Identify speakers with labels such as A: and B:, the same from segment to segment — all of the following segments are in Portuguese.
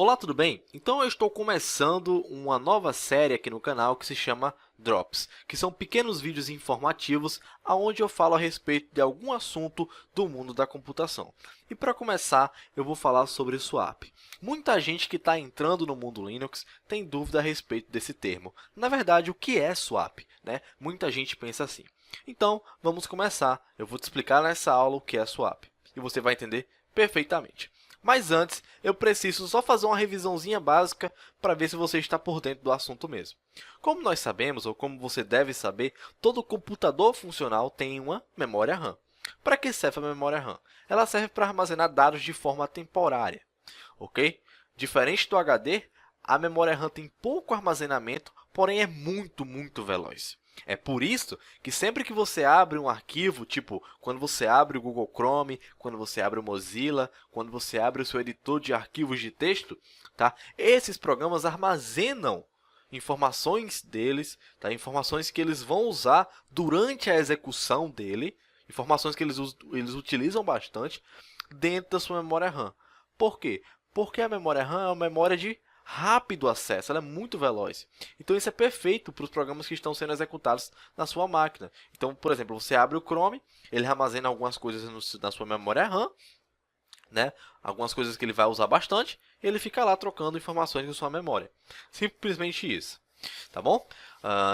A: Olá, tudo bem? Então eu estou começando uma nova série aqui no canal que se chama Drops, que são pequenos vídeos informativos onde eu falo a respeito de algum assunto do mundo da computação. E para começar, eu vou falar sobre swap. Muita gente que está entrando no mundo Linux tem dúvida a respeito desse termo. Na verdade, o que é swap, né? Muita gente pensa assim. Então, vamos começar. Eu vou te explicar nessa aula o que é swap e você vai entender perfeitamente. Mas antes, eu preciso só fazer uma revisãozinha básica para ver se você está por dentro do assunto mesmo. Como nós sabemos, ou como você deve saber, todo computador funcional tem uma memória RAM. Para que serve a memória RAM? Ela serve para armazenar dados de forma temporária, ok? Diferente do HD, a memória RAM tem pouco armazenamento, porém é muito veloz. É por isso que sempre que você abre um arquivo, tipo quando você abre o Google Chrome, quando você abre o Mozilla, quando você abre o seu editor de arquivos de texto, tá? Esses programas armazenam informações deles, tá? Informações que eles vão usar durante a execução dele, informações que eles utilizam bastante dentro da sua memória RAM. Por quê? Porque a memória RAM é uma memória de rápido acesso, ela é muito veloz. Então isso é perfeito para os programas que estão sendo executados na sua máquina. Então, por exemplo, você abre o Chrome, ele armazena algumas coisas na sua memória RAM, né? Algumas coisas que ele vai usar bastante, e ele fica lá trocando informações com sua memória. Simplesmente isso. Tá bom?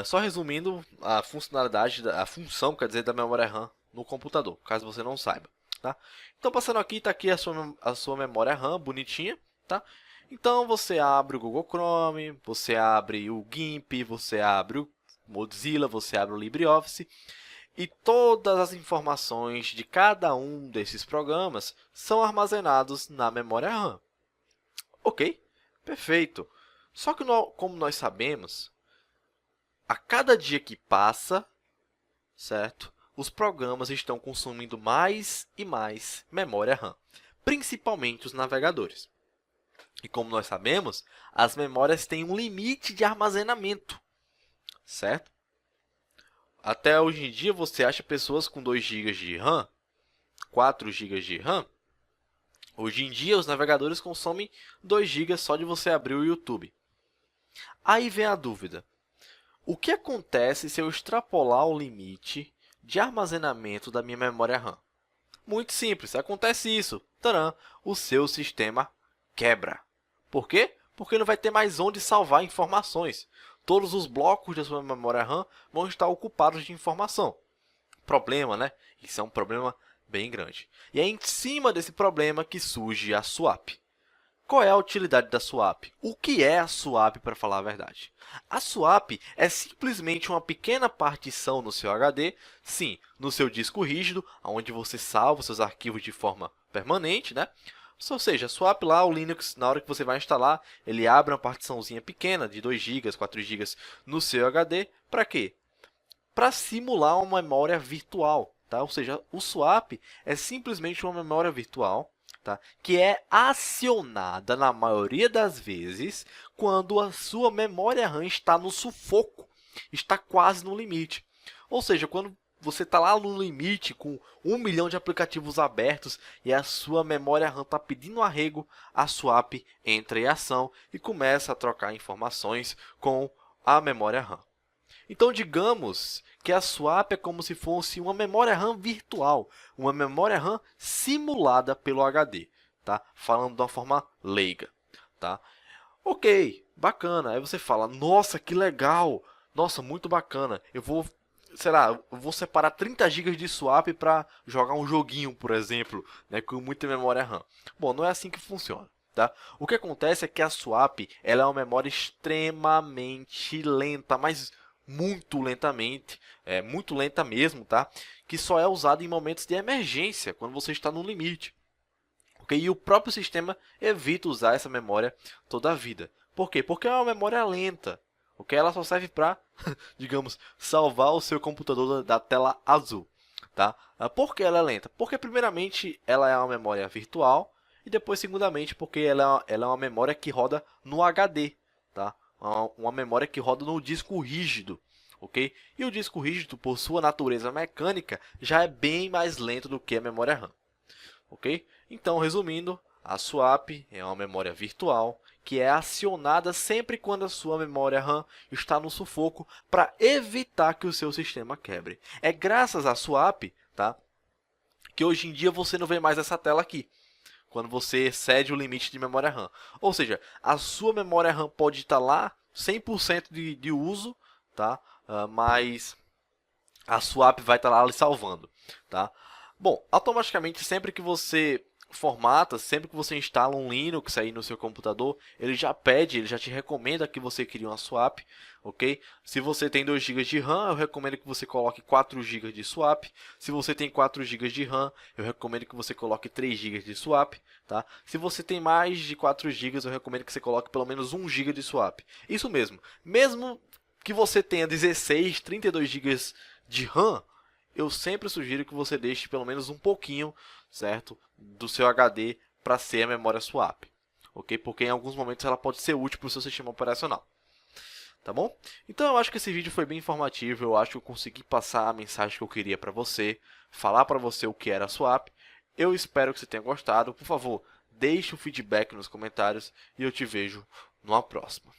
A: Só resumindo a funcionalidade, a função, quer dizer, da memória RAM no computador, caso você não saiba. Tá? Então, passando aqui, está aqui a sua memória RAM, bonitinha. Tá? Então, você abre o Google Chrome, você abre o GIMP, você abre o Mozilla, você abre o LibreOffice. E todas as informações de cada um desses programas são armazenados na memória RAM. Ok? Perfeito. Só que, como nós sabemos, a cada dia que passa, certo? Os programas estão consumindo mais e mais memória RAM, principalmente os navegadores. E como nós sabemos, as memórias têm um limite de armazenamento, certo? Até hoje em dia, você acha pessoas com 2 GB de RAM, 4 GB de RAM. Hoje em dia, os navegadores consomem 2 GB só de você abrir o YouTube. Aí vem a dúvida. O que acontece se eu extrapolar o limite de armazenamento da minha memória RAM? Muito simples, acontece isso. Tcharam! O seu sistema quebra. Por quê? Porque não vai ter mais onde salvar informações. Todos os blocos da sua memória RAM vão estar ocupados de informação. Problema, né? Isso é um problema bem grande. E é em cima desse problema que surge a swap. Qual é a utilidade da swap? O que é a swap, para falar a verdade? A swap é simplesmente uma pequena partição no seu HD, sim, no seu disco rígido, onde você salva seus arquivos de forma permanente, né? Ou seja, swap lá, o Linux, na hora que você vai instalar, ele abre uma partiçãozinha pequena de 2 GB, 4 GB no seu HD. Para quê? Para simular uma memória virtual. Tá? Ou seja, o swap é simplesmente uma memória virtual, tá? Que é acionada na maioria das vezes quando a sua memória RAM está no sufoco, está quase no limite. Ou seja, quando você está lá no limite com 1 milhão de aplicativos abertos e a sua memória RAM está pedindo arrego, a swap entra em ação e começa a trocar informações com a memória RAM. Então, digamos que a swap é como se fosse uma memória RAM virtual, uma memória RAM simulada pelo HD, tá? Falando de uma forma leiga, tá? Ok, bacana. Aí você fala, nossa, que legal, nossa, muito bacana. Eu vou separar 30 GB de swap para jogar um joguinho, por exemplo, né, com muita memória RAM. Bom, não é assim que funciona. Tá? O que acontece é que a swap ela é uma memória extremamente lenta, mas muito lentamente, muito lenta mesmo, tá? Que só é usada em momentos de emergência, quando você está no limite. Okay? E o próprio sistema evita usar essa memória toda a vida. Por quê? Porque é uma memória lenta. Okay? Ela só serve para, digamos, salvar o seu computador da tela azul. Tá? Por que ela é lenta? Porque, primeiramente, ela é uma memória virtual. E depois, segundamente, porque ela é uma memória que roda no HD. Tá? Uma memória que roda no disco rígido. Okay? E o disco rígido, por sua natureza mecânica, já é bem mais lento do que a memória RAM. Ok? Então, resumindo, A swap é uma memória virtual que é acionada sempre quando a sua memória RAM está no sufoco para evitar que o seu sistema quebre. É graças à swap, tá, que hoje em dia você não vê mais essa tela aqui, quando você excede o limite de memória RAM. Ou seja, a sua memória RAM pode estar lá 100% de uso, tá? Mas a swap vai estar lá lhe salvando, tá? Bom, automaticamente sempre que você formata, sempre que você instala um Linux aí no seu computador, ele já te recomenda que você crie uma swap, ok? Se você tem 2 GB de RAM, eu recomendo que você coloque 4 GB de swap. Se você tem 4 GB de RAM, eu recomendo que você coloque 3 GB de swap, tá? Se você tem mais de 4 GB, eu recomendo que você coloque pelo menos 1 GB de swap. Isso mesmo, mesmo que você tenha 16, 32 GB de RAM, eu sempre sugiro que você deixe pelo menos um pouquinho, certo, do seu HD para ser a memória swap, ok? Porque em alguns momentos ela pode ser útil para o seu sistema operacional, tá bom? Então eu acho que esse vídeo foi bem informativo, eu acho que eu consegui passar a mensagem que eu queria para você, falar para você o que era a swap. Eu espero que você tenha gostado. Por favor, deixe o feedback nos comentários e eu te vejo numa próxima.